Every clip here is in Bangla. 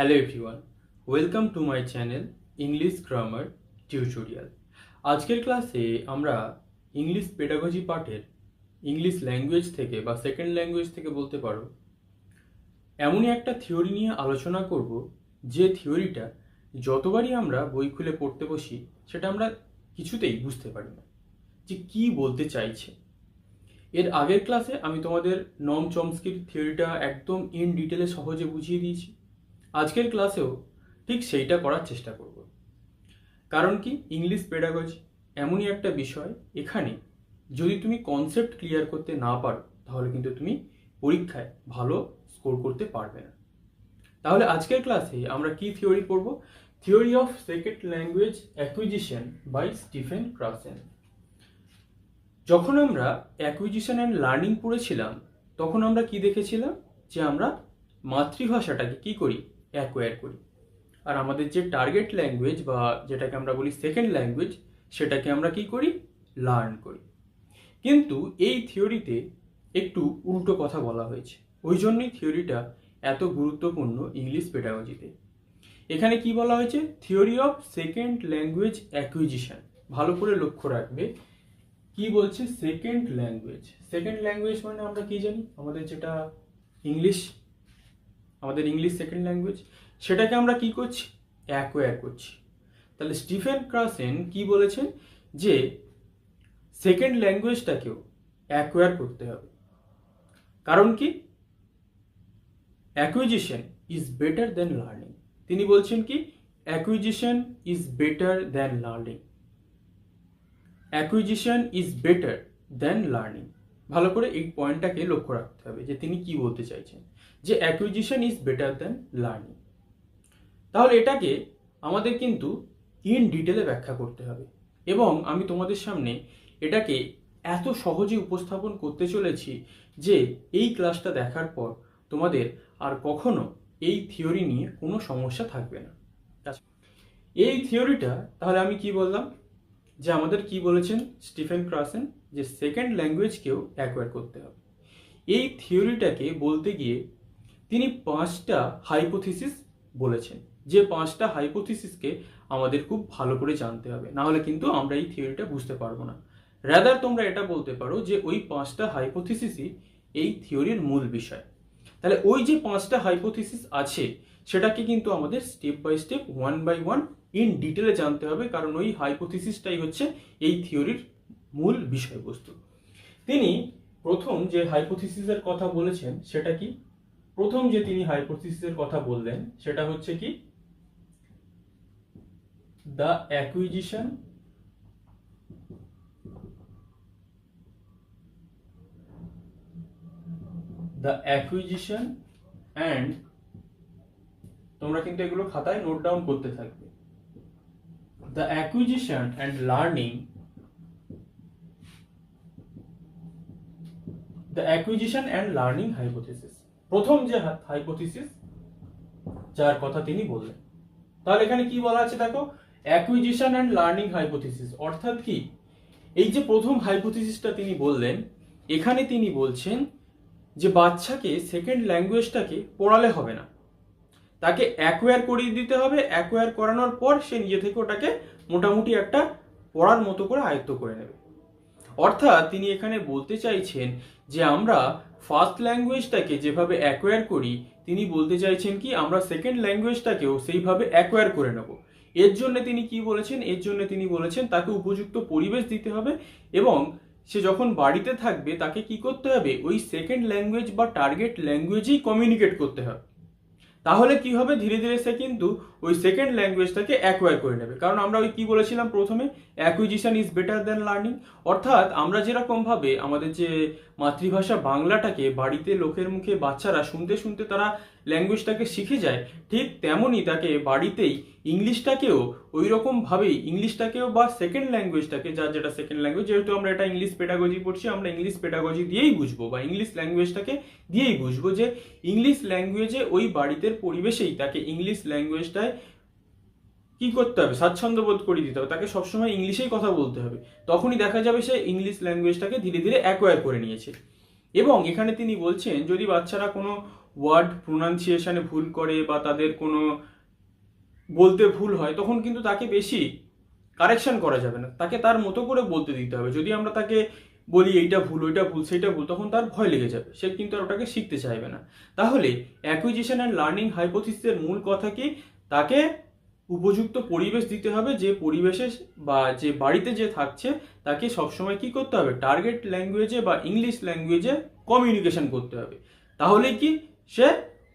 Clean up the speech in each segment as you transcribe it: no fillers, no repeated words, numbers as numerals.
Hello everyone, welcome to my channel English grammar tutorial. আজকের ক্লাসে আমরা ইংলিশ পেডাগজি পার্টের ইংলিশ ল্যাঙ্গুয়েজ থেকে বা সেকেন্ড ল্যাঙ্গুয়েজ থেকে বলতে পারো এমনই একটা থিওরি নিয়ে আলোচনা করব, যে থিওরিটা যতবারই আমরা বই খুলে পড়তে বসি সেটা আমরা কিছুতেই বুঝতে পারি না যে কী বলতে চাইছে। এর আগের ক্লাসে আমি তোমাদের নম চমস্কির থিওরিটা একদম ইন ডিটেলে সহজে বুঝিয়ে দিয়েছি। আজকের ক্লাসেও ঠিক সেইটা করার চেষ্টা করব। কারণ কি, ইংলিশ পেডাগজি এমনই একটা বিষয়, এখানে যদি তুমি কনসেপ্ট ক্লিয়ার করতে না পারো তাহলে কিন্তু তুমি পরীক্ষায় ভালো স্কোর করতে পারবে না। তাহলে আজকের ক্লাসে আমরা কি থিওরি পড়ব? Theory of second language acquisition by Stephen Krashen. যখন আমরা অ্যাকুইজিশন অ্যান্ড লার্নিং পড়েছিলাম তখন আমরা কি দেখেছিলাম, যে আমরা মাতৃভাষাটাকে কি করি, অ্যাকোয়ার করি, আর আমাদের যে টার্গেট ল্যাঙ্গুয়েজ বা যেটাকে আমরা বলি সেকেন্ড ল্যাঙ্গুয়েজ সেটাকে আমরা কি করি, লার্ন করি। কিন্তু এই থিওরিতে একটু উল্টো কথা বলা হয়েছে, ওই জন্যই থিওরিটা এত গুরুত্বপূর্ণ ইংলিশ পেডাগজিতে। এখানে কি বলা হয়েছে? Theory of second language acquisition. ভালো করে লক্ষ্য রাখবে কি বলছে, সেকেন্ড ল্যাঙ্গুয়েজ। সেকেন্ড ল্যাঙ্গুয়েজ মানে আমরা কি জানি, আমাদের যেটা ইংলিশ, আমাদের ইংলিশ সেকেন্ড ল্যাঙ্গুয়েজ, সেটাকে আমরা কি করছি, অ্যাকোয়ার করছি। তাহলে স্টিফেন ক্রাসেন কি বলেছেন, যে সেকেন্ড ল্যাঙ্গুয়েজটাকেও অ্যাকোয়ার করতে হবে। কারণ কি, acquisition is better than learning. তিনি বলছেন কি, acquisition is better than learning. Acquisition is better than learning. ভালো করে এই পয়েন্টটাকে লক্ষ্য রাখতে হবে যে তিনি কি বলতে চাইছেন, যে acquisition is better than learning. তাহলে এটাকে আমাদের কিন্তু ইন ডিটেলে ব্যাখ্যা করতে হবে, এবং আমি তোমাদের সামনে এটাকে এত সহজে উপস্থাপন করতে চলেছি যে এই ক্লাসটা দেখার পর তোমাদের আর কখনো এই থিওরি নিয়ে কোনো সমস্যা থাকবে না। এই থিওরিটা তাহলে আমি কি বললাম, যে আমাদের কি বলেছেন স্টিফেন ক্রাসেন, যে সেকেন্ড ল্যাঙ্গুয়েজকেও অ্যাকোয়ার করতে হবে। এই থিওরিটাকে বলতে গিয়ে তিনি 5টা হাইপোথিসিস বলেছেন, যে 5টা হাইপোথিসিসকে আমাদের খুব ভালো করে জানতে হবে, না হলে কিন্তু আমরা এই থিওরিটা বুঝতে পারবো না। রাদার তোমরা এটা বলতে পারো যে ওই 5টা হাইপোথিসিসই এই থিওরির মূল বিষয়। তাহলে ওই যে 5টা হাইপোথিসিস আছে সেটাকে কিন্তু আমাদের step by step, one by one in ডিটেলে জানতে হবে, কারণ ওই হাইপোথিসিসটাই হচ্ছে এই থিওরির মূল বিষয়বস্তু। তিনি প্রথম যে হাইপোথিসিসের কথা বলেছেন সেটা কি, প্রথম যে তিনি হাইপোথিসিসের কথা বললেন সেটা হচ্ছে কি, দ্য অ্যাকুইজিশন অ্যান্ড, তোমরা কিন্তু এগুলো খাতায় নোট ডাউন করতে থাকবে, the acquisition and learning, the acquisition and learning hypothesis. প্রথম যে হাইপোথিসিস যার কথা তিনি বললেন। তাহলে এখানে কি বলা আছে দেখো, অ্যাকুইজিশন অ্যান্ড লার্নিং হাইপোথিসিস, অর্থাৎ কি, এই যে প্রথম হাইপোথিসিসটা তিনি বললেন, এখানে তিনি বলছেন যে বাচ্চাকে সেকেন্ড ল্যাঙ্গুয়েজটাকে পড়ালে হবে না, তাকে অ্যাকোয়ার করিয়ে দিতে হবে। অ্যাকোয়ার করানোর পর সে নিজে থেকে ওটাকে মোটামুটি একটা পড়ার মতো করে আয়ত্ত করে নেবে। অর্থাৎ তিনি এখানে বলতে চাইছেন যে আমরা ফার্স্ট ল্যাঙ্গুয়েজটাকে যেভাবে অ্যাকোয়ার করি, তিনি বলতে চাইছেন কি আমরা সেকেন্ড ল্যাঙ্গুয়েজটাকেও সেইভাবে অ্যাকোয়ার করে নেব। এর জন্য তিনি কি বলেছেন, এর জন্য তিনি বলেছেন তাকে উপযুক্ত পরিবেশ দিতে হবে, এবং সে যখন বাড়িতে থাকবে তাকে কি করতে হবে, ওই সেকেন্ড ল্যাঙ্গুয়েজ বা টার্গেট ল্যাঙ্গুয়েজেই কমিউনিকেট করতে হবে। তাহলে কি হবে, ধীরে ধীরে সে কিন্তু ওই সেকেন্ড ল্যাঙ্গুয়েজটাকে অ্যাকোয়ার করে নেবে। কারণ আমরা ওই কি বলেছিলাম প্রথমে, acquisition is better than learning. অর্থাৎ আমরা যেরকম ভাবে আমাদের যে মাতৃভাষা বাংলাটাকে বাড়িতে লোকের মুখে বাচ্চারা শুনতে শুনতে তারা ল্যাঙ্গুয়েজটাকে শিখে যায়, ঠিক তেমনই তাকে বাড়িতেই ইংলিশটাকেও ওই রকম ভাবেই, ইংলিশটাকেও বা সেকেন্ড ল্যাঙ্গুয়েজটাকে, যার যেটা সেকেন্ড ল্যাঙ্গুয়েজ, যেহেতু আমরা এটা ইংলিশ পেডাগজি পড়ছি, আমরা ইংলিশ পেডাগজি দিয়েই বুঝবো বা ইংলিশ ল্যাঙ্গুয়েজটাকে দিয়েই বুঝবো, যে ইংলিশ ল্যাঙ্গুয়েজে ওই বাড়িতে পরিবেশেই তাকে ইংলিশ ল্যাঙ্গুয়েজটায় কি করতে হবে, স্বাচ্ছন্দ্য বোধ করে দিতে হবে, তাকে সবসময় ইংলিশেই কথা বলতে হবে। তখনই দেখা যাবে সে ইংলিশ ল্যাঙ্গুয়েজটাকে ধীরে ধীরে অ্যাকোয়ার করে নিয়েছে। এবং এখানে তিনি বলছেন যদি বাচ্চারা কোনো ওয়ার্ড প্রোনাউন্সিয়েশনে ভুল করে বা তাদের কোনো বলতে ভুল হয়, তখন কিন্তু তাকে বেশি কারেকশন করা যাবে না, তাকে তার মতো করে বলতে দিতে হবে। যদি আমরা তাকে বলি এইটা ভুল, ওইটা ভুল, সেইটা ভুল, তখন তার ভয় লেগে যাবে, সে কিন্তু আর ওটাকে শিখতে চাইবে না। তাহলে অ্যাকুইজিশন অ্যান্ড লার্নিং হাইপোথিসিসের মূল কথা কি, তাকে উপযুক্ত পরিবেশ দিতে হবে, যে পরিবেশে বা যে বাড়িতে যে থাকছে তাকে সবসময় কি করতে হবে, টার্গেট ল্যাঙ্গুয়েজে বা ইংলিশ ল্যাঙ্গুয়েজে কমিউনিকেশন করতে হবে। তাহলে কি সে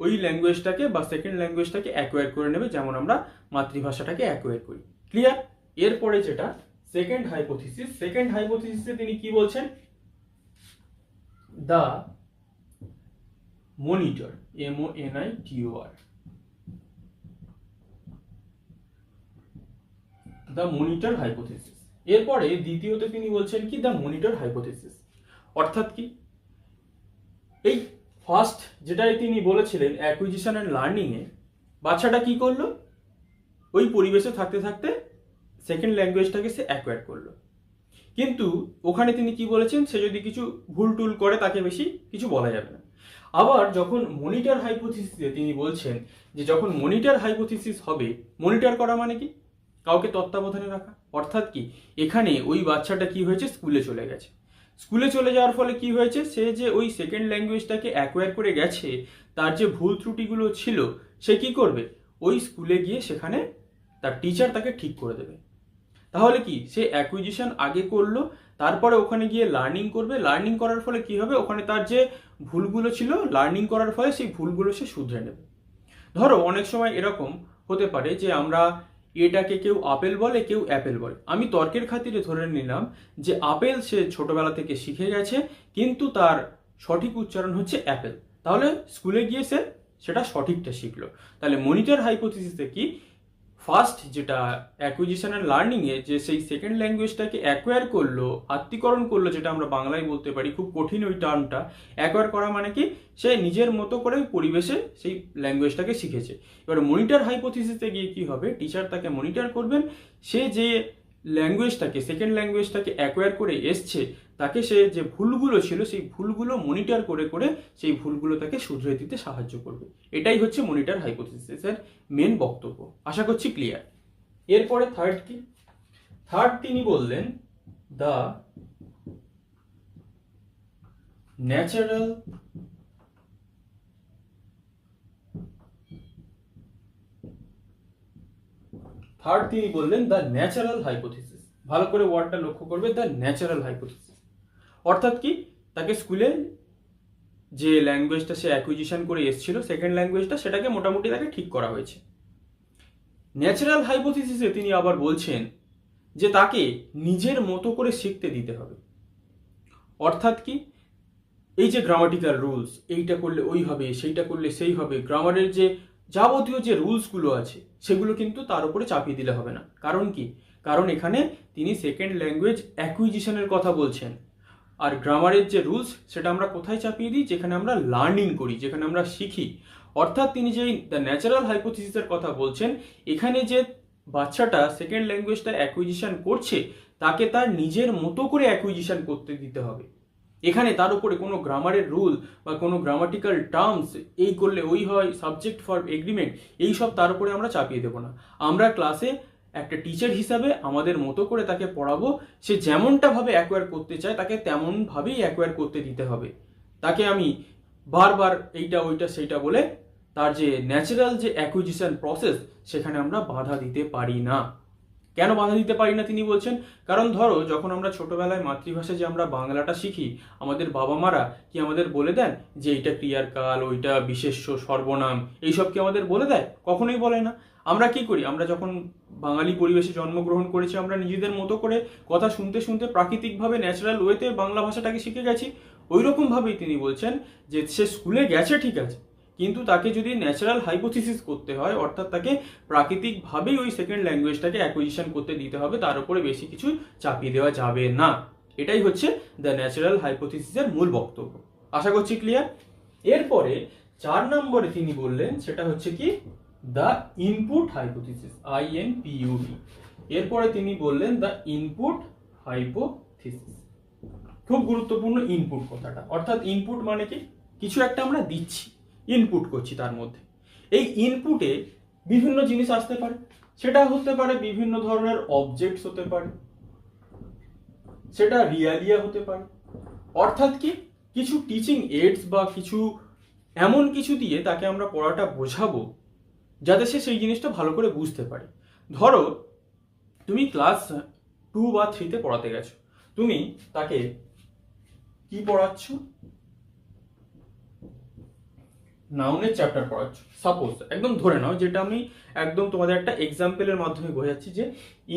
ওই ল্যাঙ্গুয়েজটাকে বা সেকেন্ড ল্যাঙ্গুয়েজটাকে অ্যাকোয়ার করে নেবে, যেমন আমরা মাতৃভাষাটাকে অ্যাকোয়ার করি। ক্লিয়ার? এরপরে যেটা সেকেন্ড হাইপোথিসিসে তিনি কি বলছেন, the monitor, MONITOR, the monitor hypothesis. এরপরে দ্বিতীয়তে তিনি বলছেন কি, দ্য মনিটর হাইপোথিসিস। অর্থাৎ কি, এই ফার্স্ট যেটাই তিনি বলেছিলেন অ্যাকুইজিশন অ্যান্ড লার্নিং এ, বাচ্চাটা কি করলো, ওই পরিবেশে থাকতে থাকতে সেকেন্ড ল্যাঙ্গুয়েজটাকে সে অ্যাকোয়ার করলো। কিন্তু ওখানে তিনি কি বলেছেন, সে যদি কিছু ভুল টুল করে তাকে বেশি কিছু বলা যাবে না। আবার যখন মনিটর হাইপোথিসিসে তিনি বলছেন যে যখন মনিটর হাইপোথিসিস হবে, মনিটর করা মানে কি, কাউকে তত্ত্বাবধানে রাখা। অর্থাৎ কি, এখানে ওই বাচ্চাটা কি হয়েছে, স্কুলে চলে গেছে। স্কুলে চলে যাওয়ার ফলে কি হয়েছে, সে যে ওই সেকেন্ড ল্যাঙ্গুয়েজটাকে অ্যাকোয়ার করে গেছে, তার যে ভুল ত্রুটিগুলো ছিল সে কি করবে, ওই স্কুলে গিয়ে সেখানে তার টিচার তাকে ঠিক করে দেবে। তাহলে কি, সে অ্যাকুইজিশন আগে করলো, তারপরে ওখানে গিয়ে লার্নিং করবে। লার্নিং করার ফলে কি হবে, ওখানে তার যে ভুলগুলো ছিল, লার্নিং করার ফলে সেই ভুলগুলো সে শুধরে নেবে। ধরো অনেক সময় এরকম হতে পারে যে আমরা এটাকে কেউ আপেল বলে, কেউ অ্যাপেল বলে। আমি তর্কের খাতিরে ধরে নিলাম যে আপেল সে ছোটবেলা থেকে শিখে গেছে, কিন্তু তার সঠিক উচ্চারণ হচ্ছে অ্যাপেল। তাহলে স্কুলে গিয়ে সে সেটা সঠিকটা শিখলো। তাহলে মনিটর হাইপোথিসিসে কি, ফার্স্ট যেটা অ্যাকুইজিশন অ্যান্ড লার্নিং এ যে সেই সেকেন্ড ল্যাঙ্গুয়েজটাকে অ্যাকোয়ার করলো, আত্মীকরণ করলো, যেটা আমরা বাংলায় বলতে পারি, খুব কঠিন ওই টার্মটা। অ্যাকোয়ার করা মানে কি, সে নিজের মতো করে পরিবেশে সেই ল্যাঙ্গুয়েজটাকে শিখেছে। এবার মনিটর হাইপোথিসিসে গিয়ে কি হবে, টিচার তাকে মনিটর করবেন, সে যে ল্যাঙ্গুয়েজটাকে সেকেন্ড ল্যাঙ্গুয়েজটাকে অ্যাকোয়ার করে এসছে, তাকে সে যে ভুলগুলো ছিল সেই ভুলগুলো মনিটর করে করে সেই ভুলগুলো তাকে শুধরে দিতে সাহায্য করবে। এটাই হচ্ছে মনিটর হাইপোথিসিসের মেন বক্তব্য। আশা করছি ক্লিয়ার। এরপরে থার্ড কি, থার্ড তিনি বললেন the natural the natural hypothesis. ভালো করে ওয়ার্ডটা লক্ষ্য করবে, দ্য ন্যাচারাল হাইপোথিসিস। অর্থাৎ কি, তাকে স্কুলে যে ল্যাঙ্গুয়েজটা সে অ্যাকুইজিশন করে এসেছিল সেকেন্ড ল্যাঙ্গুয়েজটা, সেটাকে মোটামুটি তাকে ঠিক করা হয়েছে। ন্যাচারাল হাইপোথিসিসে তিনি আবার বলছেন যে তাকে নিজের মতো করে শিখতে দিতে হবে। অর্থাৎ কি, এই যে গ্রামাটিক্যাল রুলস, এইটা করলে ওই হবে, সেইটা করলে সেই হবে, গ্রামারের যে যাবতীয় যে রুলসগুলো আছে সেগুলো কিন্তু তার উপরে চাপিয়ে দিলে হবে না। কারণ কি, কারণ এখানে তিনি সেকেন্ড ল্যাঙ্গুয়েজ অ্যাকুইজিশনের কথা বলছেন। আর গ্রামারের যে রুলস সেটা আমরা কোথায় চাপিয়ে দিই, যেখানে আমরা লার্নিং করি, যেখানে আমরা শিখি। অর্থাৎ তিনি যেই দ্য ন্যাচারাল হাইপোথিসিসের কথা বলছেন, এখানে যে বাচ্চাটা সেকেন্ড ল্যাঙ্গুয়েজটা অ্যাকুইজিশন করছে, তাকে তার নিজের মতো করে অ্যাকুইজিশন করতে দিতে হবে। এখানে তার উপরে কোনো গ্রামারের রুল বা কোনো গ্রামাটিক্যাল টার্মস, এই করলে ওই হয়, সাবজেক্ট ফর এগ্রিমেন্ট, এইসব তার উপরে আমরা চাপিয়ে দেবো না। আমরা ক্লাসে একটা টিচার হিসাবে আমাদের মতো করে তাকে পড়াবো, সে যেমনটা ভাবে অ্যাকোয়ার করতে চায় তাকে তেমনভাবেই অ্যাকোয়ার করতে দিতে হবে। তাকে আমি বারবার এইটা ওইটা সেইটা বলে তার যে ন্যাচারাল যে অ্যাকুইজিশন প্রসেস, সেখানে আমরা বাধা দিতে পারি না। কেন বাধা দিতে পারি না তিনি বলছেন, কারণ ধরো যখন আমরা ছোটবেলায় মাতৃভাষা যে আমরা বাংলাটা শিখি, আমাদের বাবা মারা কি আমাদের বলে দেন যে এইটা ক্রিয়ার কাল, ওইটা বিশেষ্য, সর্বনাম, এইসব কি আমাদের বলে দেয়? কখনোই বলে না। আমরা কি করি, আমরা যখন বাঙালি পরিবেশে জন্মগ্রহণ করেছি, আমরা নিজেদের মতো করে কথা শুনতে শুনতে প্রাকৃতিকভাবে ন্যাচারাল ওয়েতে বাংলা ভাষাটাকে শিখে গেছি। ওই রকমভাবেই তিনি বলছেন যে সে স্কুলে গেছে ঠিক আছে, কিন্তু তাকে যদি ন্যাচারাল হাইপোথিসিস করতে হয়, অর্থাৎ তাকে প্রাকৃতিকভাবেই ওই সেকেন্ড ল্যাঙ্গুয়েজটাকে অ্যাকুইজিশন করতে দিতে হবে, তার উপরে বেশি কিছু চাপিয়ে দেওয়া যাবে না। এটাই হচ্ছে দ্য ন্যাচারাল হাইপোথিসিসের মূল বক্তব্য। আশা করছি ক্লিয়ার। এরপরে 4 নম্বরে তিনি বললেন সেটা হচ্ছে কি, দ্য ইনপুট হাইপোথিসিস, INPUT। এরপরে তিনি বললেন দ্য ইনপুট হাইপোথিসিস। খুব গুরুত্বপূর্ণ ইনপুট কথাটা। অর্থাৎ ইনপুট মানে কি, কিছু একটা আমরা দিচ্ছি, ইনপুট করছি তার মধ্যে। এই ইনপুটে বিভিন্ন জিনিস আসতে পারে, সেটা হতে পারে বিভিন্ন ধরনের অবজেক্টস হতে পারে, সেটা রিয়ালিয়া হতে পারে, অর্থাৎ কি কিছু টিচিং এইডস বা কিছু এমন কিছু দিয়ে তাকে আমরা পড়াটা বোঝাবো যাতে সে সেই জিনিসটা ভালো করে বুঝতে পারে। ধরো তুমি ক্লাস 2 বা 3-তে পড়াতে গেছো, তুমি তাকে কি পড়াচ্ছ, নাউনের চ্যাপ্টার পড়াচ্ছ। সাপোজ একদম ধরে নাও, যেটা আমি একদম তোমাদের একটা এক্সাম্পলের মাধ্যমে বোঝাচ্ছি যে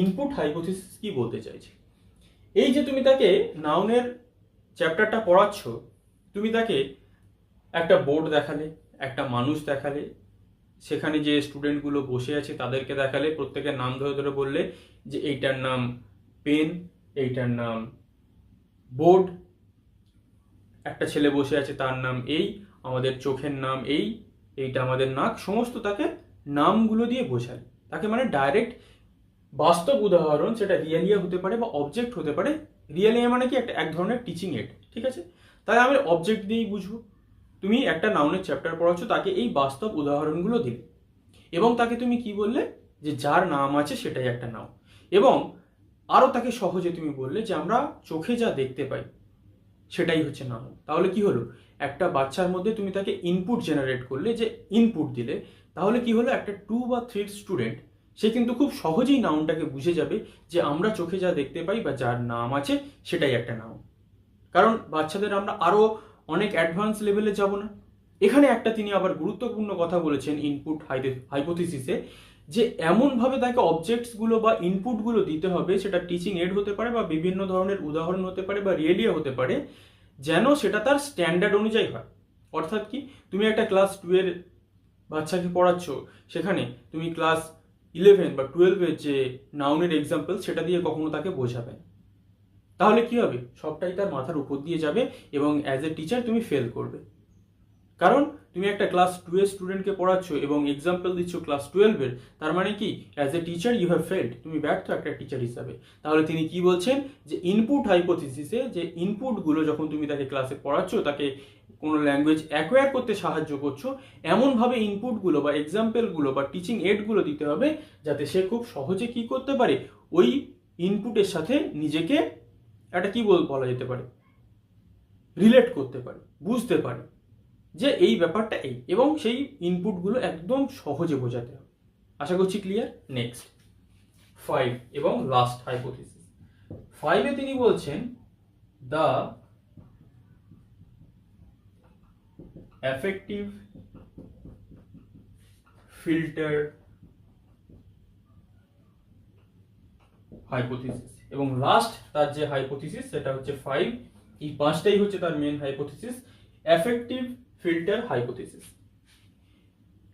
ইনপুট হাইপোথিসিস কি বলতে চাইছে। এই যে তুমি তাকে নাউনের চ্যাপ্টারটা পড়াচ্ছ, তুমি তাকে একটা বোর্ড দেখালে, একটা মানুষ দেখালে, সেখানে যে স্টুডেন্টগুলো বসে আছে তাদেরকে দেখালে, প্রত্যেকের নাম ধরে ধরে বললে যে এইটার নাম পেন, এইটার নাম বোর্ড, একটা ছেলে বসে আছে তার নাম এই, আমাদের চোখের নাম এই, এইটা আমাদের নাক, সমস্ত তাকে নামগুলো দিয়ে বোঝায়। তাকে মানে ডাইরেক্ট বাস্তব উদাহরণ, সেটা রিয়েলিয়া হতে পারে বা অবজেক্ট হতে পারে। রিয়েলিয়া মানে কি এক ধরনের টিচিং এড, ঠিক আছে? তাই আমি অবজেক্ট দিয়েই বুঝবো। তুমি একটা নাউনের চ্যাপ্টার পড়াচ্ছ, তাকে এই বাস্তব উদাহরণগুলো দিলে এবং তাকে তুমি কি বললে যে যার নাম আছে সেটাই একটা নাম, এবং আরও তাকে সহজে তুমি বললে যে আমরা চোখে যা দেখতে পাই সেটাই হচ্ছে নাম। তাহলে কি হলো, একটা বাচ্চার মধ্যে তুমি তাকে ইনপুট জেনারেট করলে, যে ইনপুট দিলে, তাহলে কি হলো, একটা 2 বা 3 স্টুডেন্ট সে কিন্তু খুব সহজেই নাউনটাকে বুঝে যাবে যে আমরা চোখে যা দেখতে পাই বা যার নাম আছে সেটাই একটা নাম। কারণ বাচ্চাদের আমরা আরো অনেক অ্যাডভান্স লেভেলে যাব না। এখানে একটা তিনি আবার গুরুত্বপূর্ণ কথা বলেছেন ইনপুট হাইপোথিসিসে, যে এমনভাবে তাকে অবজেক্টসগুলো বা ইনপুটগুলো দিতে হবে, সেটা টিচিং এড হতে পারে বা বিভিন্ন ধরনের উদাহরণ হতে পারে বা রিয়েলিয়া হতে পারে, যেন সেটা তার স্ট্যান্ডার্ড অনুযায়ী হয়। অর্থাৎ কি, তুমি একটা ক্লাস 2 এর বাচ্চাকে পড়াচ্ছ, সেখানে তুমি ক্লাস 11 বা 12-এর যে নাউনের এক্সাম্পল সেটা দিয়ে কখনো তাকে বোঝাবে না। তাহলে কি হবে, সবটাই তার মাথার উপর দিয়ে যাবে এবং অ্যাজ এ টিচার তুমি ফেল করবে। কারণ তুমি একটা ক্লাস 2 এর স্টুডেন্টকে পড়াচ্ছ এবং এক্সাম্পল দিচ্ছ ক্লাস 12-এর, তার মানে কি as a teacher you have failed, তুমি ব্যর্থ একটা টিচার হিসাবে। তাহলে তিনি কি বলছেন, যে ইনপুট হাইপোথিসিসে যে ইনপুটগুলো যখন তুমি তাকে ক্লাসে পড়াচ্ছ, তাকে কোনো ল্যাঙ্গুয়েজ অ্যাকোয়ার করতে সাহায্য করছো, এমনভাবে ইনপুটগুলো বা এক্সাম্পলগুলো বা টিচিং এডগুলো দিতে হবে যাতে সে খুব সহজে কি করতে পারে, ওই ইনপুটের সাথে নিজেকে একটা কি বলা যেতে পারে, রিলেট করতে পারে, বুঝতে পারে যে এই ব্যাপারটা এই, এবং সেই ইনপুটগুলো একদম সহজে বোঝাতে হবে। আশা করছি ক্লিয়ার। নেক্সট 5 এবং লাস্ট হাইপোথিসিস। 5-এ তিনি বলছেন দ্য অ্যাফেক্টিভ ফিল্টার হাইপোথিসিস, এবং লাস্ট তার যে হাইপোথিসিস সেটা হচ্ছে 5। এই 5টাই হচ্ছে তার main hypothesis, affective filter hypothesis.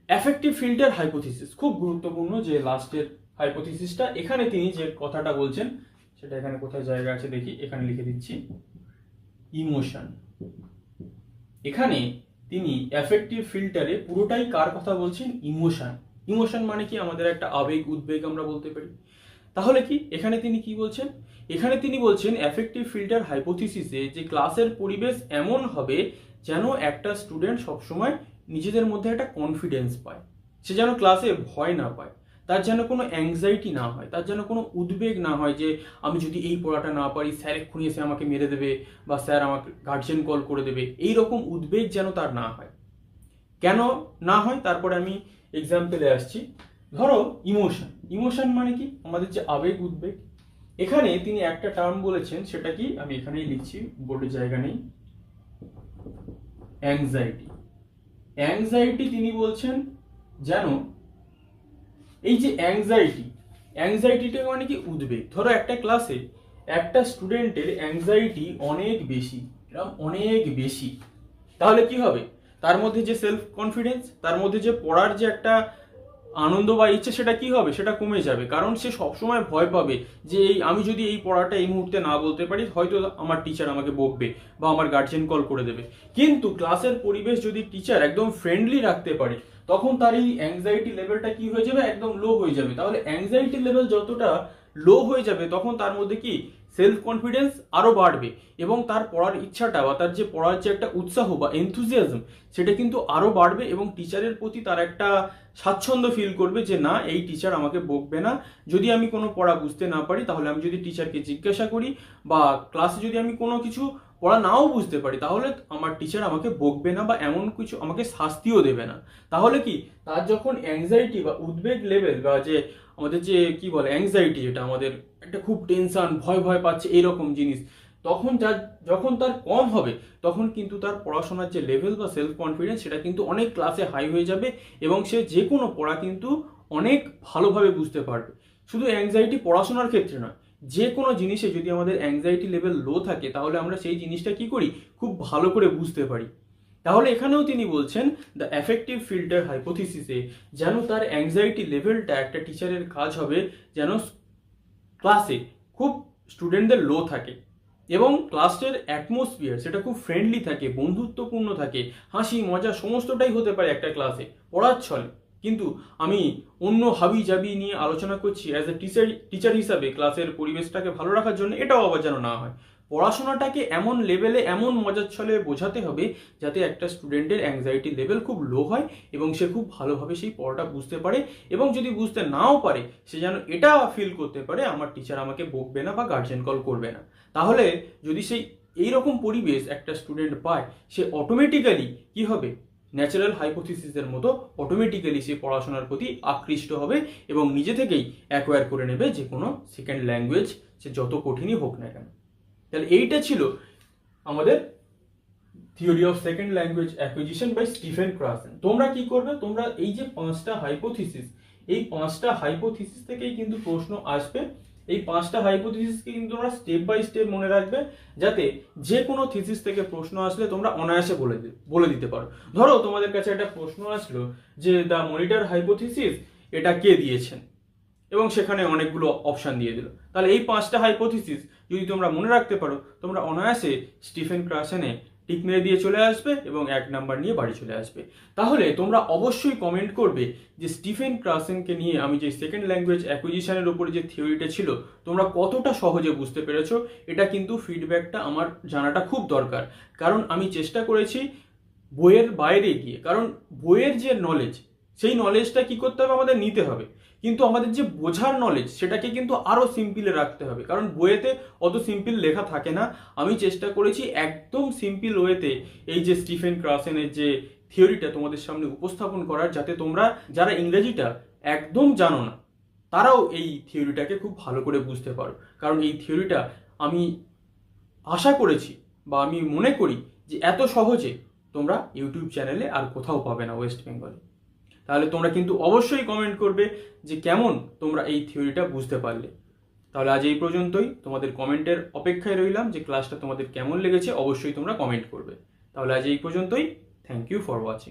Affective filter hypothesis খুব গুরুত্বপূর্ণ, যে লাস্টের হাইপোথিসিসটা। এখানে তিনি যে কথাটা বলছেন সেটা এখানে কোথায় জায়গা আছে দেখি, এখানে লিখে দিচ্ছি, ইমোশন। এখানে তিনি অ্যাফেক্টিভ ফিল্টারে পুরোটাই কার কথা বলছেন, ইমোশন। ইমোশন মানে কি, আমাদের একটা আবেগ উদ্বেগ আমরা বলতে পারি। তাহলে কি এখানে তিনি কি বলছেন, এখানে তিনি বলছেন অ্যাফেক্টিভ ফিল্টার হাইপোথিসিসে যে ক্লাসের পরিবেশ এমন হবে যেন একটা স্টুডেন্ট সবসময় নিজেদের মধ্যে একটা কনফিডেন্স পায়, সে যেন ক্লাসে ভয় না পায়, তার যেন কোনো অ্যাংজাইটি না হয়, তার যেন কোনো উদ্বেগ না হয় যে আমি যদি এই পড়াটা না পারি স্যার এক্ষুনি এসে আমাকে মেরে দেবে বা স্যার আমাকে গার্জিয়ান কল করে দেবে, এই রকম উদ্বেগ যেন তার না হয়। কেন না হয় তারপরে আমি এক্সাম্পলে আসছি। ধরো ইমোশন, ইমোশন মানে কি, আমাদের যে আবেগ উদ্বেগ। এখানে তিনি একটা টার্ম বলেছেন, সেটা কি আমি এখানেই লিখছি, বোর্ডে জায়গা নেই, অ্যাংজাইটি। অ্যাংজাইটি তিনি বলছেন যেন এই যে অ্যাংজাইটিটা মানে কি, উদ্বেগ। ধরো একটা ক্লাসে একটা স্টুডেন্টের অ্যাংজাইটি অনেক বেশি, এরকম অনেক বেশি, তাহলে কি হবে, তার মধ্যে যে সেলফ কনফিডেন্স, তার মধ্যে যে পড়ার যে একটা আনন্দ বা ইচ্ছে, সেটা কি হবে, সেটা কমে যাবে। কারণ সে সবসময় ভয় পাবে যে আমি যদি এই পড়াটা এই মুহূর্তে না বলতে পারি, হয়তো আমার টিচার আমাকে বকবে বা আমার গার্জিয়ান কল করে দেবে। কিন্তু ক্লাসের পরিবেশ যদি টিচার একদম ফ্রেন্ডলি রাখতে পারে, তখন তার এই অ্যাংজাইটি লেভেলটা কি হয়ে যাবে, একদম লো হয়ে যাবে। তাহলে অ্যাংজাইটি লেভেল যতটা লো হয়ে যাবে, তখন তার মধ্যে কি সেলফ কনফিডেন্স আরও বাড়বে এবং তার পড়ার ইচ্ছাটা বা তার যে পড়ার যে একটা উৎসাহ বা এনথুজিয়াজম সেটা কিন্তু আরও বাড়বে এবং টিচারের প্রতি তার একটা স্বাচ্ছন্দ্য ফিল করবে যে না, এই টিচার আমাকে বকবে না। যদি আমি কোনো পড়া বুঝতে না পারি তাহলে আমি যদি টিচারকে জিজ্ঞাসা করি বা ক্লাসে যদি আমি কোনো কিছু পড়া নাও বুঝতে পারি তাহলে আমার টিচার আমাকে বকবে না বা এমন কিছু আমাকে শাস্তিও দেবে না। তাহলে কি তার যখন অ্যাংজাইটি বা উদ্বেগ লেভেল বা যে আমাদের যে কি বলে অ্যাংজাইটি, যেটা আমাদের একটা খুব টেনশন, ভয় ভয় পাচ্ছে এইরকম জিনিস, তখন যখন তার কম হবে তখন কিন্তু তার পড়াশোনার যে লেভেল বা সেলফ কনফিডেন্স সেটা কিন্তু অনেক ক্লাসে হাই হয়ে যাবে এবং সে যে কোনো পড়া কিন্তু অনেক ভালোভাবে বুঝতে পারবে। শুধু অ্যাংজাইটি পড়াশোনার ক্ষেত্রে নয়, যে কোনো জিনিসে যদি আমাদের অ্যাংজাইটি লেভেল লো থাকে তাহলে আমরা সেই জিনিসটা কি করি, খুব ভালো করে বুঝতে পারি। তাহলে এখানেও তিনি বলছেন দ্য অ্যাফেক্টিভ ফিল্টার হাইপোথিসিসে যেন তার অ্যাংজাইটি লেভেলটা একটা টিচারের কাজ হবে যেন ক্লাসে খুব স্টুডেন্টদের লো থাকে এবং ক্লাসের অ্যাটমসফিয়ার সেটা খুব ফ্রেন্ডলি থাকে, বন্ধুত্বপূর্ণ থাকে, হাসি মজা সমস্তটাই হতে পারে একটা ক্লাসে পড়ার ছলে। কিন্তু আমি অন্য হাবি জাবি নিয়ে আলোচনা করছি অ্যাজ এ টিচার হিসাবে ক্লাসের পরিবেশটাকে ভালো রাখার জন্য, এটাও আবার যেন না হয়। পড়াশোনাটাকে এমন লেভেলে এমন মজার ছলে বোঝাতে হবে যাতে একটা স্টুডেন্টের অ্যাংজাইটি লেভেল খুব লো হয় এবং সে খুব ভালোভাবে সেই পড়াটা বুঝতে পারে এবং যদি বুঝতে নাও পারে সে যেন এটা ফিল করতে পারে আমার টিচার আমাকে বকবে না বা গার্জেন কল করবে না। তাহলে যদি সেই এইরকম পরিবেশ একটা স্টুডেন্ট পায় সে অটোমেটিক্যালি কি হবে, ন্যাচারাল হাইপোথিসিসের মতো অটোমেটিক্যালি সে পড়াশোনার প্রতি আকৃষ্ট হবে এবং নিজে থেকেই অ্যাকোয়ার করে নেবে যে কোনো সেকেন্ড ল্যাঙ্গুয়েজ, সে যত কঠিনই হোক না কেন। তাহলে এইটা ছিল আমাদের theory of second language acquisition by Stephen Krashen. তোমরা কি করবে, তোমরা এই যে 5টা হাইপোথিসিস, এই 5টা হাইপোথিসিস থেকেই কিন্তু প্রশ্ন আসবে। এই 5টা হাইপোথিসিসকে কিন্তু তোমরা স্টেপ বাই স্টেপ মনে রাখবে যাতে যে কোনো থিসিস থেকে প্রশ্ন আসলে তোমরা অনায়াসে বলে দিতে পারো। ধরো তোমাদের কাছে একটা প্রশ্ন আসলো যে দ্য মনিটর হাইপোথিসিস এটা কে দিয়েছেন এবং সেখানে অনেকগুলো অপশন দিয়ে দিল, তাহলে এই 5টা হাইপোথিসিস যদি তোমরা মনে রাখতে পারো তোমরা অনায়াসে স্টিফেন ক্রাসেনে টিক মেরে দিয়ে চলে আসবে এবং 1 নাম্বার নিয়ে বাড়ি চলে আসবে। তাহলে তোমরা অবশ্যই কমেন্ট করবে যে স্টিফেন ক্রাসেনকে নিয়ে আমি যে সেকেন্ড ল্যাঙ্গুয়েজ অ্যাকুইজিশনের উপরে যে থিওরিটা ছিল তোমরা কতটা সহজে বুঝতে পেরেছো। এটা কিন্তু ফিডব্যাকটা আমার জানাটা খুব দরকার, কারণ আমি চেষ্টা করেছি বইয়ের বাইরে গিয়ে, কারণ বইয়ের যে নলেজ সেই নলেজটা কি করতে হবে আমাদের নিতে হবে, কিন্তু আমাদের যে বোঝার নলেজ সেটাকে কিন্তু আরো সিম্পলে রাখতে হবে, কারণ বইয়েতে অত সিম্পল লেখা থাকে না। আমি চেষ্টা করেছি একদম সিম্পল ওয়েতে এই যে স্টিফেন ক্রাসেনের যে থিওরিটা তোমাদের সামনে উপস্থাপন করার, যাতে তোমরা যারা ইংরেজিটা একদম জানো না তারাও এই থিওরিটাকে খুব ভালো করে বুঝতে পারো। কারণ এই থিওরিটা আমি আশা করেছি বা আমি মনে করি যে এত সহজে তোমরা ইউটিউব চ্যানেলে আর কোথাও পাবে না ওয়েস্ট বেঙ্গলে। তাহলে তোমরা কিন্তু অবশ্যই কমেন্ট করবে যে কেমন তোমরা এই থিওরিটা বুঝতে পারলে। তাহলে আজ এই পর্যন্তই, তোমাদের কমেন্টের অপেক্ষায় রইলাম যে ক্লাসটা তোমাদের কেমন লেগেছে, অবশ্যই তোমরা কমেন্ট করবে। তাহলে আজ এই পর্যন্তই, থ্যাংক ইউ ফর ওয়াচিং।